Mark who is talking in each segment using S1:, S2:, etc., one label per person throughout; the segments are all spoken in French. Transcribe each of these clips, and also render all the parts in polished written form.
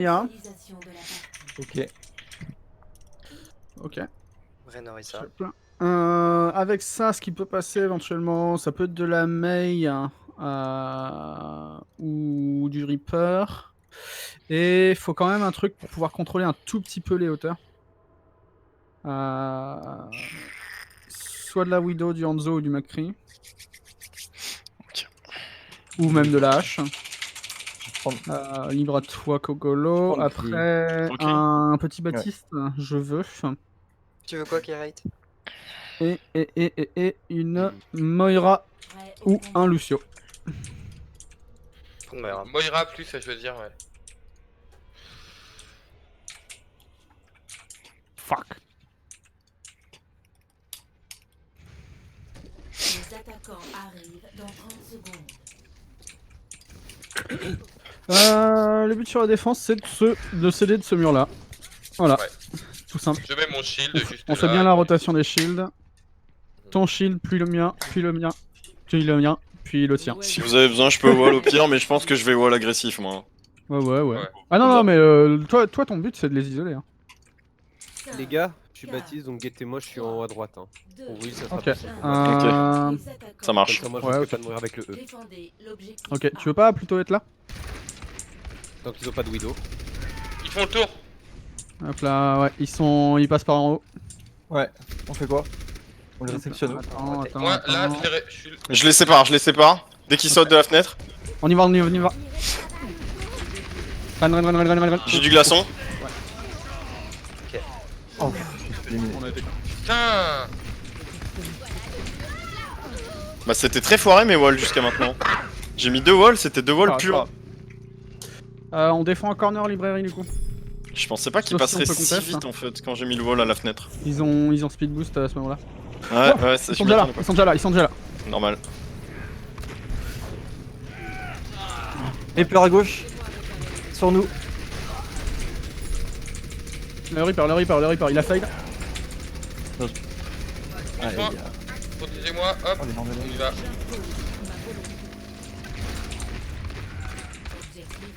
S1: Bien.
S2: Ok.
S1: Ok.
S3: Renorissa.
S1: Avec ça, ce qui peut passer éventuellement, ça peut être de la Mei ou du Reaper. Et il faut quand même un truc pour pouvoir contrôler un tout petit peu les hauteurs. Soit de la Widow, du Hanzo ou du McCree.
S4: Ok.
S1: Ou même de la hache.
S2: Prendre-
S1: Libre à toi, Kogolo.
S2: prends le
S1: Après,
S4: Ok.
S1: un petit Baptiste, je veux.
S3: Tu veux quoi, Kerrite?
S1: Et une Moira ou un Lucio.
S3: Prends Moira.
S5: Moira plus, je veux dire, ouais.
S1: Fuck.
S6: Les attaquants arrivent dans 30 secondes.
S1: Le but sur la défense, c'est de céder de ce mur-là. Voilà.
S5: Ouais.
S1: Tout simple.
S5: Je mets mon shield juste
S1: On
S5: là.
S1: fait bien la rotation des shields. Ton shield, puis le mien, puis le mien, puis le mien, puis le tien.
S4: Si vous avez besoin, je peux wall au pire, mais je pense que je vais wall agressif moi.
S1: Ouais.
S5: Ouais.
S1: Ah non,
S4: Comme
S1: non,
S4: ça.
S1: mais toi, ton but, c'est de les isoler. Hein.
S7: Les gars, je suis Baptiste, donc guettez-moi, je suis en haut à droite. Hein. Pour oui, ça sera
S1: Ok.
S7: possible.
S4: Ça marche.
S7: Comme ça, moi, je
S1: Ouais,
S7: risque
S1: ok.
S7: pas de mourir avec le E.
S1: Ok, tu veux pas plutôt être là?
S7: Tant qu'ils ont pas de Widow.
S5: Ils font le tour.
S1: Hop là, ouais, ils passent par en haut.
S2: Ouais, on fait quoi? On les réceptionne.
S1: Attends.
S5: Moi, là, je suis...
S4: Je les sépare. Dès qu'ils sautent de la fenêtre,
S1: On y va. Run.
S4: j'ai du glaçon.
S2: Oh, je suis éliminé.
S1: On a été.
S5: Putain.
S4: Bah c'était très foiré mes walls jusqu'à maintenant. J'ai mis 2 walls, c'était 2 walls
S1: Ah,
S4: purs.
S1: on défend en corner librairie du coup.
S4: Je pensais pas qu'ils
S1: Sauf si
S4: passeraient
S1: on peut
S4: si
S1: contest,
S4: vite
S1: hein.
S4: en fait quand j'ai mis le wall à la fenêtre.
S1: Ils ont speed boost à ce moment-là.
S4: Ouais, ça
S1: Ils sont
S4: je
S1: déjà là,
S4: m'attendais
S1: ils sont déjà là.
S4: pas. Normal.
S2: Reaper à gauche. Sur nous.
S1: Le Reaper, il a fail.
S2: Allez,
S5: Moi.
S2: gars.
S5: Protégez-moi, hop.
S2: Oh, les bordels.
S5: On y va.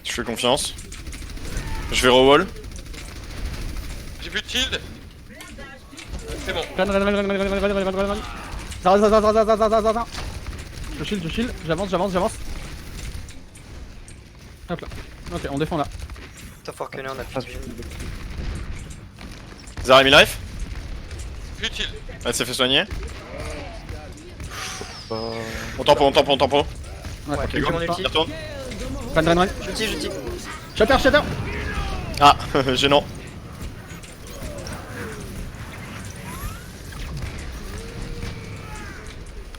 S4: Je fais confiance. Je vais re-wall.
S5: J'ai plus de shield. C'est bon.
S1: Run. Ça. Je shield, j'avance. Hop là. Ok, on défend là.
S3: T'as fort que là, on a plus de vie.
S4: Zara life.
S5: Plus de shield.
S4: Elle s'est fait soigner.
S2: Euh,
S4: On tempo.
S1: Ouais,
S3: Ouais,
S1: ok,
S3: j'ai
S1: go.
S3: mon ulti.
S4: Il retourne.
S1: Run.
S3: J'ulti.
S1: Shatter.
S4: Ah, gênant.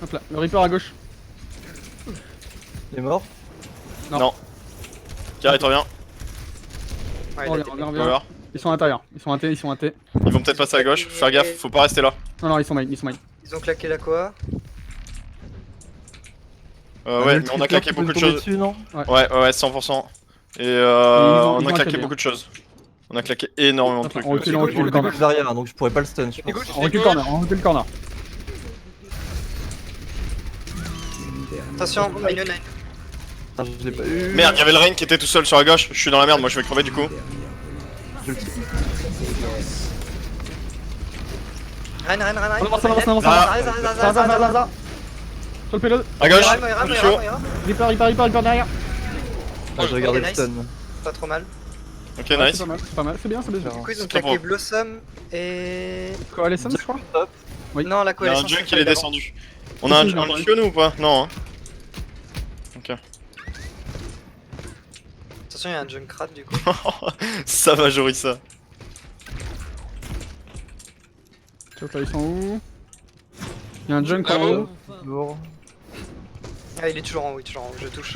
S1: Hop là, le Reaper à gauche.
S2: Il est mort.
S1: Non.
S4: Carré, reviens.
S3: Ouais,
S1: On
S3: il a été-
S1: revient.
S4: Over.
S1: Ils sont à l'intérieur. Ils sont à T.
S4: Ils vont peut-être passer à gauche. Faire gaffe, faut pas rester là.
S1: Non, ils sont main.
S3: Ils ont claqué la Koa.
S4: Ouais, mais on a claqué beaucoup de choses.
S2: Dessus, non
S4: Ouais, 100%. Et
S1: ils
S4: on
S1: ont
S4: a claqué
S1: accéléré.
S4: beaucoup de choses. On a claqué énormément de
S1: Attends,
S4: trucs.
S1: on recule,
S2: On
S1: on recule.
S2: le dégoûte derrière, hein, donc je pourrais pas le stun, je pense.
S1: On recule corner.
S3: Attention, Mine 9.
S2: Ah, je l'ai pas eu.
S4: Merde, y'avait le Rain qui était tout seul sur la gauche. Je suis dans la merde, moi je vais crever du coup.
S2: Je le tire.
S3: Ren.
S1: On avance.
S3: Zara.
S1: Sur le payload.
S4: À gauche,
S3: Moira.
S4: Lucio.
S1: Reaper derrière.
S2: Ah, je regardais
S3: Ok,
S2: le
S3: nice.
S2: stun.
S3: Pas trop mal.
S4: Ok,
S1: Ouais,
S4: nice.
S1: C'est pas mal. C'est bien.
S3: Du coup, ils ont
S4: C'est
S3: claqué
S4: bon.
S3: Blossom et.
S1: Coalescence, je crois. Oui.
S3: Non, la
S4: Il y a un
S3: coalition.
S4: junk
S3: c'est
S4: qui est
S3: d'avant.
S4: descendu. On a un
S1: Si,
S4: Lucio nous ou pas? Non, hein. Ok.
S3: Attention, il y a un Junkrat du coup.
S4: Ça va, Jorissa.
S1: Là, ils sont où? Il y a un junk en
S5: Là-haut.
S1: haut.
S2: Lourd.
S3: Ah, il est toujours en haut, je touche.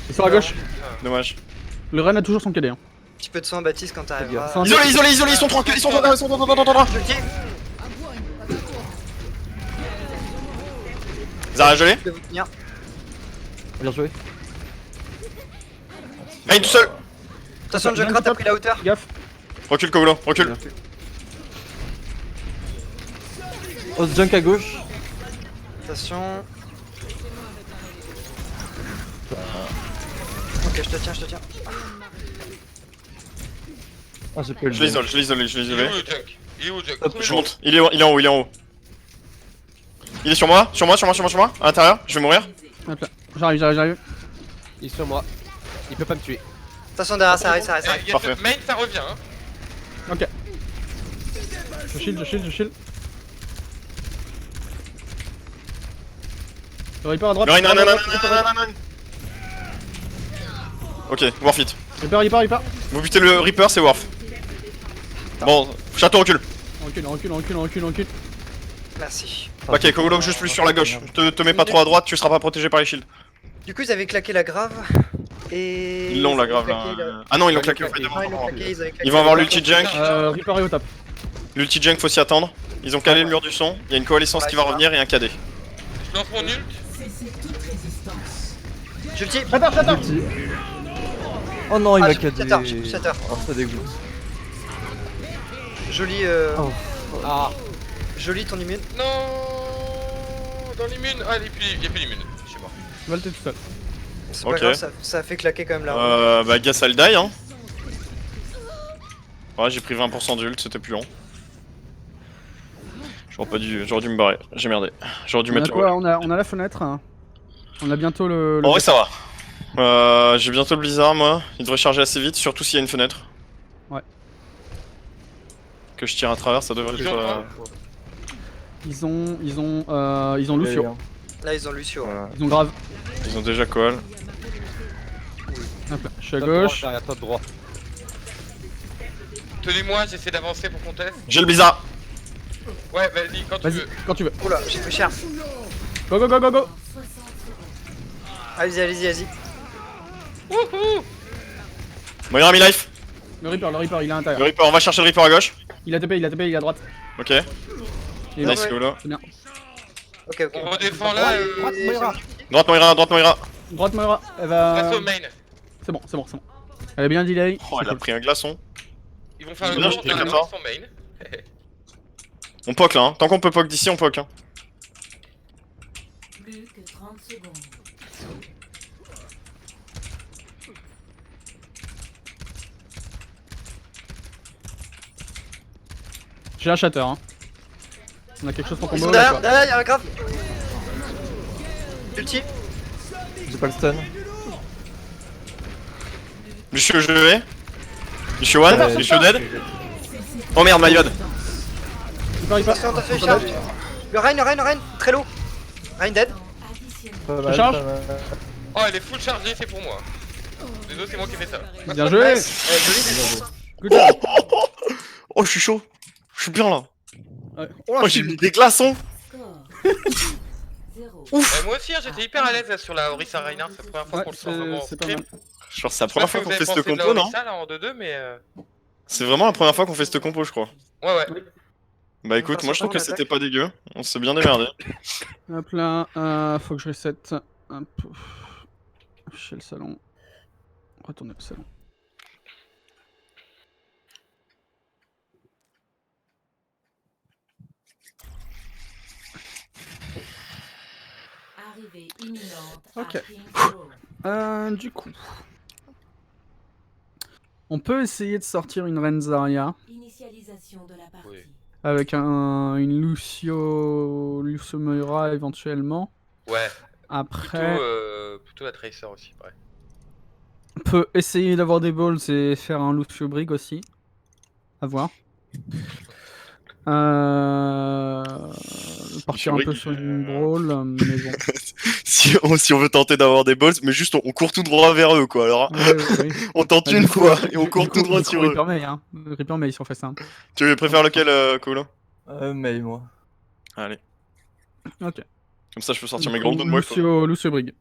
S1: Ils sont à gauche.
S4: Dommage.
S1: Le Ren a toujours son KD. Hein.
S3: Petit peu de soin, Baptiste, quand t'arriveras.
S1: Sans-
S4: Isolé, ils sont tranquilles, ils sont dans.
S3: Ulti,
S4: Zara gelé.
S3: je vais vous tenir.
S2: Bien joué.
S4: Rain tout seul.
S3: Attention, Junkrat a pris la hauteur.
S1: Gaffe.
S4: Recule, Kogolo, recule.
S2: Os junk à gauche.
S3: Attention. Ok, je te tiens.
S2: Ah, j'ai pas eu le
S4: Je
S2: bon.
S4: l'isole, je l'isole, je
S5: Il est
S4: l'isole.
S5: où le junk? Il est où le junk?
S2: Hop,
S4: Je monte, il est en haut, il est en haut. Il est sur moi, à l'intérieur, je vais mourir.
S1: Hop là. J'arrive.
S7: Il est sur moi. Il peut pas me tuer.
S3: Attention derrière, ça arrive, ça arrive, ça
S5: Eh,
S3: arrive.
S5: y a
S4: Parfait.
S5: ce main, ça revient, hein.
S1: Ok. Je shield. Le Reaper à droite.
S4: Rein,
S1: Reaper à droite.
S4: Ok, Warf it.
S1: Reaper.
S4: Vous butez le Reaper, c'est Warf. Bon, château recule.
S1: Recule.
S3: Merci.
S4: Ok, Kogolo juste plus sur la gauche. Te mets pas trop à droite, tu seras pas protégé par les shields.
S3: Du coup, ils avaient claqué la grave. Et.
S4: Ils l'ont la grave là. Ah non, ils l'ont claqué au fait
S3: Non, ils l'ont
S4: devant.
S3: claqué, ils avaient claqué.
S4: Ils vont avoir l'ulti junk.
S1: Reaper est au top.
S4: L'ulti junk, faut s'y attendre. Ils ont calé le mur du son. Il y a une coalescence qui va revenir et un KD.
S5: Je lance mon ult.
S3: J'ulti.
S2: Oh non, il
S3: Ah,
S2: m'a
S3: Shatter,
S2: cadé.
S3: Shatter.
S2: Oh, ça dégoûte.
S3: Joli.
S2: Oh.
S7: Ah.
S3: Joli ton immune.
S5: Non. Dans l'immune. Ah, il y a plus d'immune. Je suis mort.
S1: Valte tout seul.
S3: C'est
S4: Ok.
S3: pas grave, ça a fait claquer quand même là.
S4: Bah, Gas elle die, hein. Ouais, j'ai pris 20% d'ult, c'était plus long. J'aurais dû me barrer, j'ai merdé. J'aurais dû
S1: On a
S4: mettre le
S1: quoi
S4: wall.
S1: on a la fenêtre. On a bientôt le.
S4: En vrai, ça va. J'ai bientôt le blizzard, moi. Il devrait charger assez vite, surtout s'il y a une fenêtre.
S1: Ouais.
S4: Que je tire à travers, ça devrait
S5: Ils
S4: être.
S5: ont quoi
S1: Ils ont Lucio.
S3: Là, ils ont Lucio.
S2: Voilà.
S1: Ils ont grave.
S4: Ils ont déjà call.
S1: Hop là. Je suis à
S7: Top droit,
S1: gauche.
S7: derrière toi de droit.
S5: Tenez-moi, j'essaie d'avancer pour qu'on teste.
S4: J'ai le blizzard.
S5: Ouais, vas-y, quand tu
S1: Vas-y,
S5: veux.
S1: quand tu veux.
S3: Oula, j'ai pris cher.
S1: Go.
S6: 60 secondes.
S3: Allez-y.
S5: Wouhou.
S4: Moira a mis life.
S1: Le Reaper, il est à
S4: Le
S1: l'intérieur.
S4: Reaper, on va chercher le Reaper à gauche.
S1: Il a TP, il est à droite.
S4: Ok.
S1: Il est
S4: Nice,
S3: ouais.
S4: Kolo.
S1: C'est bien.
S3: Ok.
S5: On redéfend là.
S7: Droite, Moira.
S4: Droite Moira, droite Moira.
S1: Droite Moira, elle va.
S5: Reste au main.
S1: C'est bon. Elle est bien delay.
S4: Oh, elle a pris un glaçon.
S5: Ils vont faire
S4: C'est
S5: le
S4: bien,
S5: tour de
S4: j'étais
S5: la
S4: comme ça.
S5: son main.
S4: On poke là, hein. Tant qu'on peut poke d'ici, on poke. Hein.
S6: Plus que 30 secondes.
S1: J'ai un shatter. Hein. On a quelque chose pour
S3: Ils
S1: combo
S3: sont
S1: là.
S3: derrière,
S1: Quoi.
S3: derrière, y'a un grave. Ulti.
S2: J'ai pas le stun.
S4: Lucio, je vais. Lucio one, Lucio dead. Oh merde, my bad.
S1: Reaper.
S3: Attention, il charge. Le Rein, très low. Rein dead.
S6: Additionnel.
S2: Pas mal,
S1: charge
S2: pas mal.
S5: Oh, elle est full chargée, c'est pour moi. Désolé, c'est moi qui ai fait ça.
S1: Bien joué.
S3: Nice. Joli.
S1: Good job.
S4: Oh, je suis chaud. Je suis bien là.
S1: Ouais.
S4: Oh, j'ai mis des glaçons.
S6: Score. 0.
S5: Moi aussi, hein, j'étais hyper à l'aise là, sur la Orisa Reina. C'est la première fois
S1: Ouais,
S5: qu'on le sort vraiment en
S1: c'est pas
S5: stream.
S1: mal.
S4: Je pense que c'est la
S5: Je sais pas
S4: première
S5: ce
S4: fois
S5: que
S4: qu'on
S5: vous
S4: fait
S5: avez
S4: cette
S5: pensé de la
S4: compo, non?
S5: Orisa là en 2-2, mais
S4: C'est vraiment la première fois qu'on fait cette compo, je crois.
S5: ouais.
S4: Bah écoute,
S3: va
S4: moi je trouve que
S3: sortir en
S4: c'était pas dégueu. On s'est bien démerdé.
S1: Hop là, faut que je reset. Hop. Chez le salon. Retourner au salon.
S6: Arrivée imminente.
S1: Ok.
S6: À King Road.
S1: Du coup. On peut essayer de sortir une Renzaria
S6: Initialisation de la partie.
S5: Oui.
S1: avec une Lucio Moira éventuellement.
S5: Ouais.
S1: Après,
S5: Plutôt la Tracer aussi, ouais.
S1: on peut essayer d'avoir des balls et faire un Lucio Brig aussi. À voir. Partir un
S4: Brig,
S1: peu sur une brawl, mais bon.
S4: Si on veut tenter d'avoir des balls, mais juste on court tout droit vers eux quoi. Alors
S1: Ouais.
S4: on tente
S1: Bah,
S4: une
S1: du coup,
S4: fois et on
S1: du
S4: court
S1: coup,
S4: tout droit
S1: du coup,
S4: sur eux.
S1: Reaper May, hein. Reaper May, si on fait ça.
S4: Tu préfères lequel, Kolo?
S2: Mais moi.
S4: Allez.
S1: Ok.
S4: Comme ça je peux sortir
S1: Du
S4: mes
S1: coup,
S4: grandes de moi. quoi.
S1: Lucio Brig.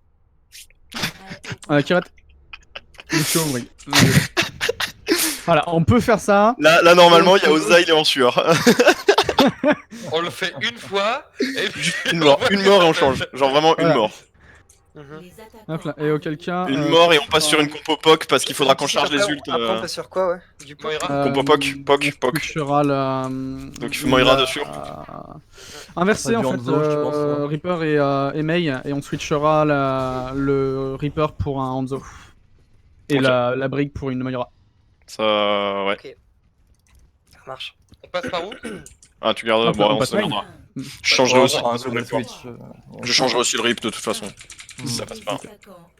S1: Kirat. Lucio Brig. Voilà, on peut faire ça.
S4: Là normalement il y a Oza, il est en sueur.
S5: On le fait une fois, et puis
S4: Une mort et on change. Genre vraiment une
S1: Voilà.
S4: mort.
S6: Les attaquants
S1: Hop là. Et auquel cas.
S4: Une mort et on passe sur une compo POC parce qu'il faudra qu'on charge les ults.
S3: Après, on passe sur quoi, ouais? Du coup.
S5: Moira.
S4: Compo POC.
S1: Switchera la.
S4: Donc il faut Moira dessus.
S1: Inversé
S2: Ça
S1: en
S2: dure
S1: fait,
S2: Hanzo, je pense, ouais.
S1: Reaper et Mei, et on switchera le Reaper pour un Hanzo. Et
S4: Ok.
S1: la Brig pour une Moira.
S4: Ça ouais.
S3: Ok. Ça marche.
S5: On passe par où?
S4: Ah, tu gardes.
S1: On
S4: Bon, on
S1: passe
S4: se
S1: main.
S4: regardera. Je changerai aussi.
S2: Un global switch.
S4: Je changerai aussi le rip de toute façon. Si ça passe pas.
S6: Attaquant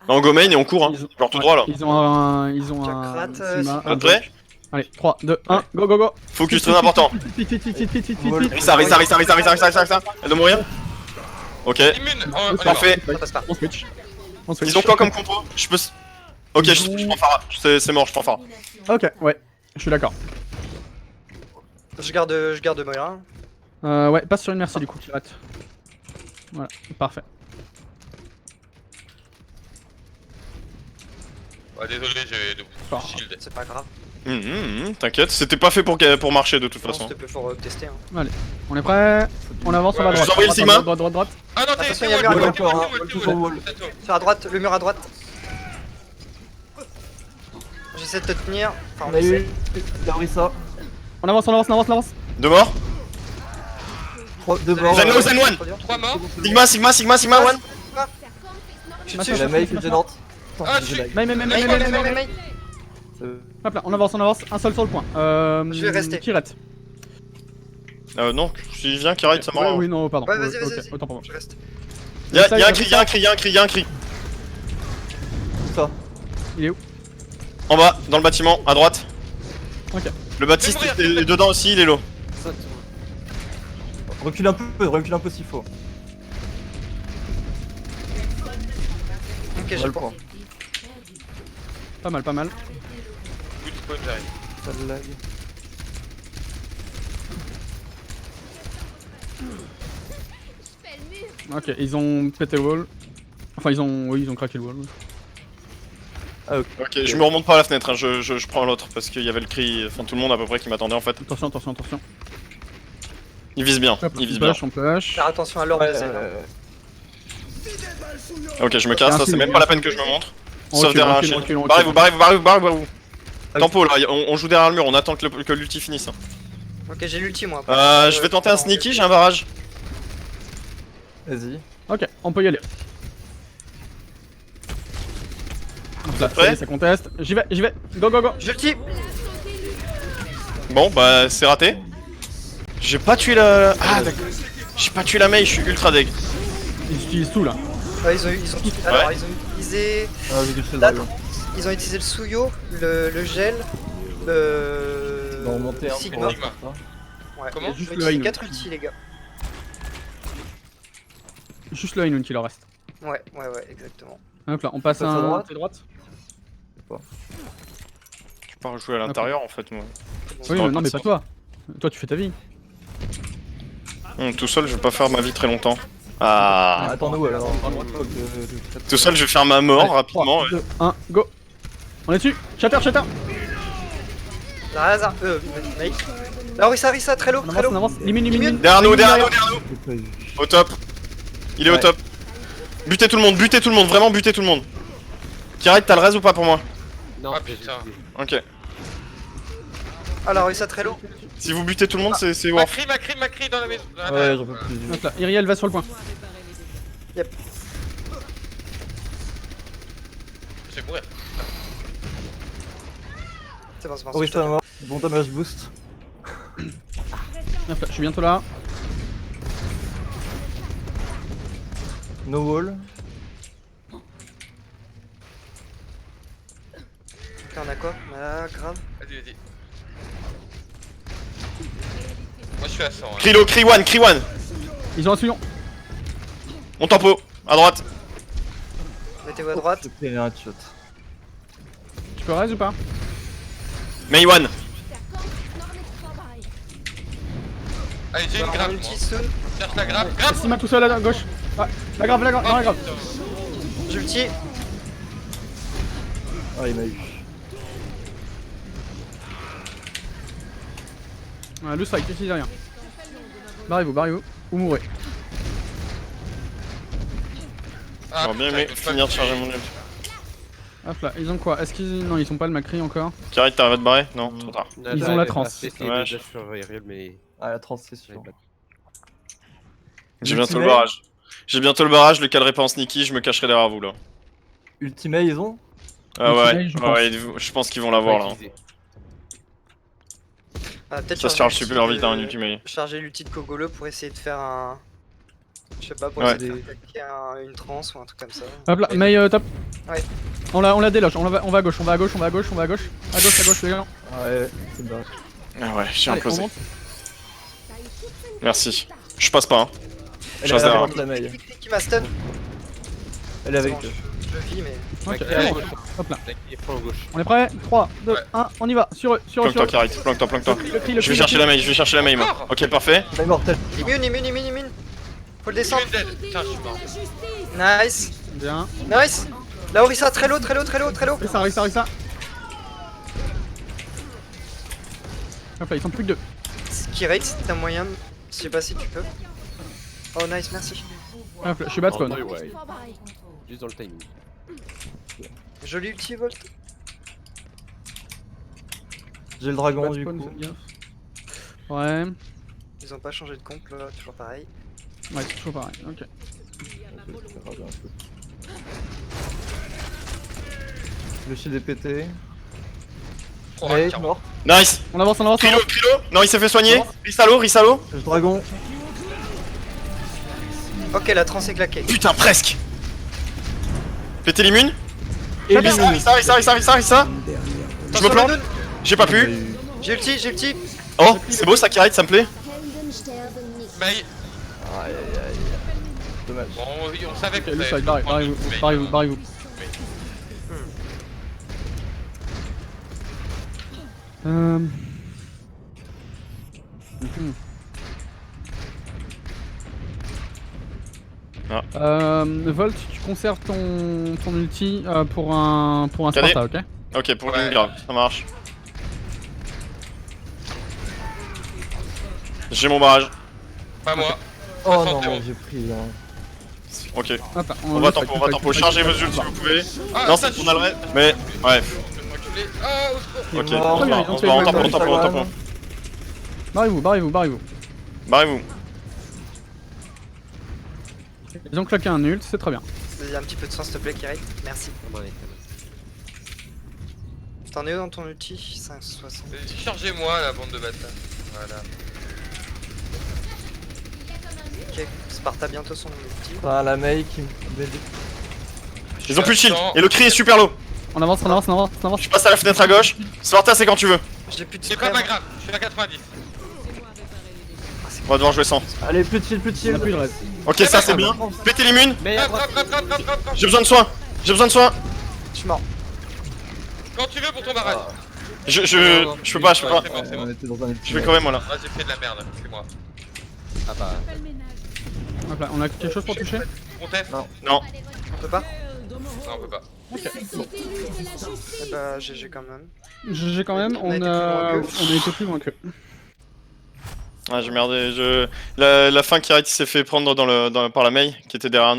S4: Là, on go main et on court, hein.
S1: Ils ont-
S4: Genre tout droit là.
S1: Ils ont un. Ils ont
S3: Jackrat,
S1: un. Sigma,
S4: Vous êtes prêts?
S1: Allez, 3, 2, 1, go go go.
S4: Focus très important.
S1: Vite, vite, vite, vite, vite, vite,
S2: Wall.
S1: vite.
S4: Rissa. Elle doit mourir. Ok.
S5: Immune. On est
S4: Parfait.
S3: Ça passe pas.
S1: On switch. On switch.
S4: Ils ont quoi comme compo? Je peux. Ok, je prends Pharah. C'est mort, je prends Pharah.
S1: Ok, ouais, je suis d'accord.
S3: Je garde Moira.
S1: Ouais, passe sur une merci du coup, qui rate. Voilà, parfait.
S5: Ah, désolé, j'ai le
S1: Fort.
S5: shield.
S3: C'est pas grave.
S4: T'inquiète, c'était pas fait pour marcher de toute
S3: Non,
S4: façon.
S3: c'était peu pour tester. Hein.
S1: On est prêt. On avance, on va à
S5: Ouais,
S1: droite.
S4: je vous envoie le
S1: Droite,
S4: Sigma.
S1: droite, droite, droite.
S5: Ah non,
S3: Attention,
S5: t'es
S3: il y a
S5: wall,
S3: le
S5: t'es
S2: mur,
S5: wall,
S2: hein,
S5: t'es wall,
S2: toujours
S5: t'es wall.
S2: wall.
S5: Attends.
S3: Sur à droite, le mur à droite. J'essaie de te tenir. Enfin,
S2: On a eu. Larissa.
S1: On avance, on avance, on avance, on avance.
S4: Deux morts.
S2: 2 morts.
S4: Zen low, Zen one.
S5: 3 morts.
S4: Sigma, one.
S3: Je suis
S1: Machin,
S3: dessus.
S2: La Mei qui est gênante.
S5: Ah, je suis-
S1: Mais,
S3: Mei.
S1: Hop là, on avance, un seul sur le point.
S3: Je vais rester.
S1: Kirette.
S4: Non, si je viens, qui ride, ça
S1: Ouais,
S4: m'en.
S1: oui, non, pardon.
S3: Ouais, vas-y,
S1: Ok,
S3: vas-y.
S1: autant pour moi.
S3: Je reste.
S4: Y'a un cri.
S2: Ça.
S1: Il est où?
S4: En bas, dans le bâtiment, à droite.
S1: Ok.
S4: Le Baptiste est dedans aussi, il est low.
S2: Recule un peu s'il faut.
S3: Ok,
S2: On
S3: j'ai
S2: a
S3: le
S2: le
S3: point.
S2: point.
S1: Pas mal, pas mal.
S5: Good spawn, j'arrive.
S2: Ça lag.
S1: Ok, ils ont pété le wall. Enfin, ils ont craqué le wall.
S2: Ah ok.
S4: Ok, je me remonte pas à la fenêtre, hein. Je prends l'autre parce qu'il y avait le cri, enfin tout le monde à peu près qui m'attendait en fait.
S1: Attention, attention, attention.
S4: Il vise bien,
S1: Hop,
S4: il
S1: on
S4: vise bien.
S1: push, on push.
S3: Faire attention à l'orbe de Zen.
S4: Ok, je me casse, là c'est même pas la peine que je me montre.
S1: On
S4: Sauf
S1: recule,
S4: derrière
S1: on
S4: un
S1: recule,
S4: shield.
S1: on recule, on recule.
S4: Barrez-vous. Tempo là, on joue derrière le mur, on attend que l'ulti finisse.
S3: Ok, j'ai l'ulti moi.
S4: Je vais tenter un sneaky, j'ai un barrage.
S2: Vas-y.
S1: Ok, on peut y aller.
S4: Vous êtes prêts?
S1: Ça conteste. J'y vais. Go, go, go.
S3: Je l'ulti.
S4: Bon bah c'est raté. J'ai pas tué la... Ah d'accord. J'ai pas tué la Mei, je suis ultra deg.
S1: Ils utilisent tout là.
S3: Ils ont alors ils ont utilisé.
S2: Ah, j'ai du
S3: Là,
S2: Dragon.
S3: Ils ont utilisé le Suyo, le gel,
S2: On va remonter un
S3: Sigma.
S2: peu.
S5: Sigma.
S3: Ouais.
S5: Comment?
S3: Ils ont
S1: Juste le
S3: utilisé
S1: Hain.
S3: 4 ultis les gars.
S1: Juste le Hainoun qui leur reste.
S3: Ouais, exactement.
S1: Donc là, on passe
S2: passe à
S1: un.
S2: droite.
S1: C'est droite.
S4: Tu pars jouer à l'intérieur en fait moi.
S1: Oui,
S4: pas
S1: mais non, mais
S4: ça.
S1: pas toi. Toi, tu fais ta vie.
S4: Tout seul je vais pas faire ma vie très longtemps. Ah.
S2: Attends-nous alors.
S4: Tout seul je vais faire ma mort
S1: Allez,
S4: rapidement.
S1: 3, 2, 1, go. On est dessus. Shatter.
S3: La Raza, mec. La Rissa, très low,
S1: On
S3: très
S1: avance,
S3: low.
S1: on avance. Limite.
S4: Derrière nous. Au top. Il est au
S2: Ouais.
S4: top. Butez tout le monde, vraiment butez tout le monde. Kirite, t'as le res ou pas pour moi?
S7: Non,
S5: Ah,
S7: j'ai-
S5: putain.
S4: Ok.
S3: Ah, la Rissa, très low.
S4: Si vous butez tout le monde, c'est worth.
S5: Macri dans la maison.
S2: Ouais, j'en peux plus.
S1: Donc là, Iriel va sur le point.
S5: Je vais mourir.
S3: C'est bon, c'est bon.
S2: Oh oui, ça mort. Bon damage boost.
S1: Hop là, je suis bientôt là.
S2: No wall.
S3: Ok, on a quoi? Ah, grave.
S5: Vas-y. Moi je suis à 100. Hein.
S4: Krilo, Cri one.
S1: Ils ont un souillon.
S4: On tempo. À droite.
S3: Mettez-vous à droite.
S2: J'ai pris un headshot.
S1: Tu peux raise ou pas?
S4: Mei one.
S5: Allez, j'ai une
S3: Alors,
S5: grave.
S3: ulti
S5: Moi.
S3: soon.
S5: Cherche la grave. Grave.
S1: Sima tout seul à gauche. Ah, la grave. Non, la grave.
S3: J'ulti.
S2: Ah, il m'a eu.
S1: Ouais, le strike, utilisez rien. Barrez-vous. Ou mourrez.
S5: Ah,
S4: J'aurais bien
S5: putain,
S4: aimé
S5: il faut pas
S4: finir de
S5: que-
S4: charger mon ult.
S1: Hop là, ils ont quoi? Est-ce qu'ils. Non, ils sont pas le Macri encore.
S4: Kirite, t'arrives à te barrer? Non, trop tard.
S7: Non,
S1: Ils
S7: non,
S1: ont la
S7: elle
S1: trans.
S7: a fait ses
S4: Dommage.
S7: dégâts sur Ariel, mais
S2: Ah, la transition.
S4: J'ai bientôt le barrage. Le calerai pas en sneaky, je me cacherai derrière vous là.
S2: Ultimate, ils ont.
S4: Ah ouais,
S1: Ultimate, je pense.
S4: je pense qu'ils vont l'avoir là.
S3: Ah, peut-être
S4: Ça se charge super vite hein, une ultimate.
S3: Charger l'ulti de Kogolo pour essayer de faire un. Je sais pas, pour
S4: Ouais.
S3: essayer de attaquer une transe ou un truc comme ça.
S1: Hop là, Mei top.
S3: Ouais.
S1: On la déloge, on va à gauche, on va à gauche, on va à gauche, on va à gauche. À gauche les gars.
S2: Ouais, c'est bien.
S4: Ah ouais, j'ai
S1: Allez, on
S4: implosé.
S1: monte.
S4: Merci. Je passe pas hein.
S2: Elle
S4: Je reste
S2: est
S4: derrière.
S2: avant de la maille.
S3: Qui m'a stun.
S2: Elle est avec
S3: Bon,
S2: eux.
S3: je vis, mais.
S1: Ok,
S7: Ouais,
S1: c'est bon. Hop là.
S7: Il est en gauche.
S1: On est prêt 3, 2,
S5: Ouais.
S1: 1, on y va. Sur eux, sur eux, sur
S4: Planque-toi
S1: eux.
S4: Carrite, planque-toi, planque-toi.
S1: Le cri, le
S4: Je vais
S1: cri,
S4: chercher
S1: le
S4: la mail, je vais chercher la mail moi.
S5: Encore
S4: Ok parfait.
S2: Elle est mortelle.
S3: Immune. Faut le descendre.
S5: Immune dead. Putain, je suis mort.
S3: Nice.
S1: cri. Bien.
S3: Nice. La Orisa, très low.
S1: Rissa. Hop là, ils sont plus que 2.
S3: Kirate, si t'as moyen. Je sais pas si tu peux. Oh, nice, merci.
S1: Hop là, je suis bas spawn.
S7: Ouais. Juste dans le timing.
S3: Joli ulti, Volt.
S2: J'ai le dragon
S1: Bas
S2: du
S1: spawn,
S2: coup.
S1: faites gaffe. Ouais,
S3: Ils ont pas changé de comp là, toujours pareil.
S1: ouais, c'est toujours pareil. Ok.
S2: Le shield est pété.
S5: Oh,
S2: Ouais,
S5: 40.
S2: mort.
S4: Nice.
S1: On avance.
S4: Krilo. Non il s'est fait soigner. Rissalo.
S2: J'ai le dragon.
S3: Ok, la transe est claquée.
S4: Putain presque. Pété l'immune.
S2: Et
S4: Rissa. Je me plante. J'ai pas pu.
S3: J'ai ulti.
S4: Oh c'est beau ça Carrite, ça me plaît.
S5: Mais
S2: Aïe aïe aïe. Dommage.
S5: bon, oui, on savait
S1: Ok,
S5: qu'on
S1: le
S5: allait
S1: side,
S5: prendre
S1: barrez-vous,
S5: une ultimate,
S1: barrez-vous,
S5: hein.
S1: barrez-vous. Mhm. Volt, tu conserves ton ulti pour un
S4: Cadet.
S1: Sparta, ok?
S4: Ok pour
S5: Ouais.
S4: une grave, ça marche. J'ai mon barrage.
S5: Pas moi.
S2: Oh
S5: 71.
S2: non, j'ai pris.
S4: Ok.
S1: Hop là,
S4: On va tempo. Chargez vos ults si vous pouvez.
S5: Ah,
S4: Non
S5: ça,
S4: c'est on a le raid. Mais ouais.
S5: Reculé. Ah, au secours.
S4: Ok.
S2: mort.
S4: On va en tempo.
S1: Barrez-vous.
S4: Barrez-vous.
S1: Ils ont claqué un ult, c'est très bien.
S3: Vas-y, un petit peu de sang s'il te plaît, Kirate. Merci.
S7: Comment elle est,
S3: T'en es où dans ton ulti 560.
S5: Chargez-moi la bande de bâtards. Voilà.
S3: Ok, Sparta bientôt son ulti.
S2: Ah, la maille qui me.
S4: Ils ont plus de shield. Et le cri est super low.
S1: On avance.
S4: Je passe à la fenêtre à gauche. Sparta c'est quand tu veux.
S3: J'ai plus de
S5: C'est
S3: spray,
S5: pas
S3: moi.
S5: grave, je suis à 90.
S4: On va devoir jouer sans.
S2: Allez, plus de shield.
S1: On a plus de reste.
S4: Ok ça c'est bien. Pétez l'immune.
S7: Mais
S5: Grave.
S4: J'ai besoin de soin.
S3: Je suis mort.
S5: Quand tu veux pour ton barrage.
S4: Je peux pas.
S5: C'est bon.
S2: On était dans un
S4: Je vais quand même moi là.
S5: Ah, j'ai fait de la merde, c'est moi.
S7: Ah bah.
S1: Hop là, on a quelque chose pour toucher?
S5: On teste
S4: Non.
S3: On peut pas
S5: Non, on peut pas.
S3: Eh bah, GG quand même.
S1: GG quand même,
S3: On a été plus loin qu'eux.
S1: on a été plus loin qu'eux.
S4: Ah j'ai merdé. La fin qui s'est fait prendre par la mail qui était derrière nous.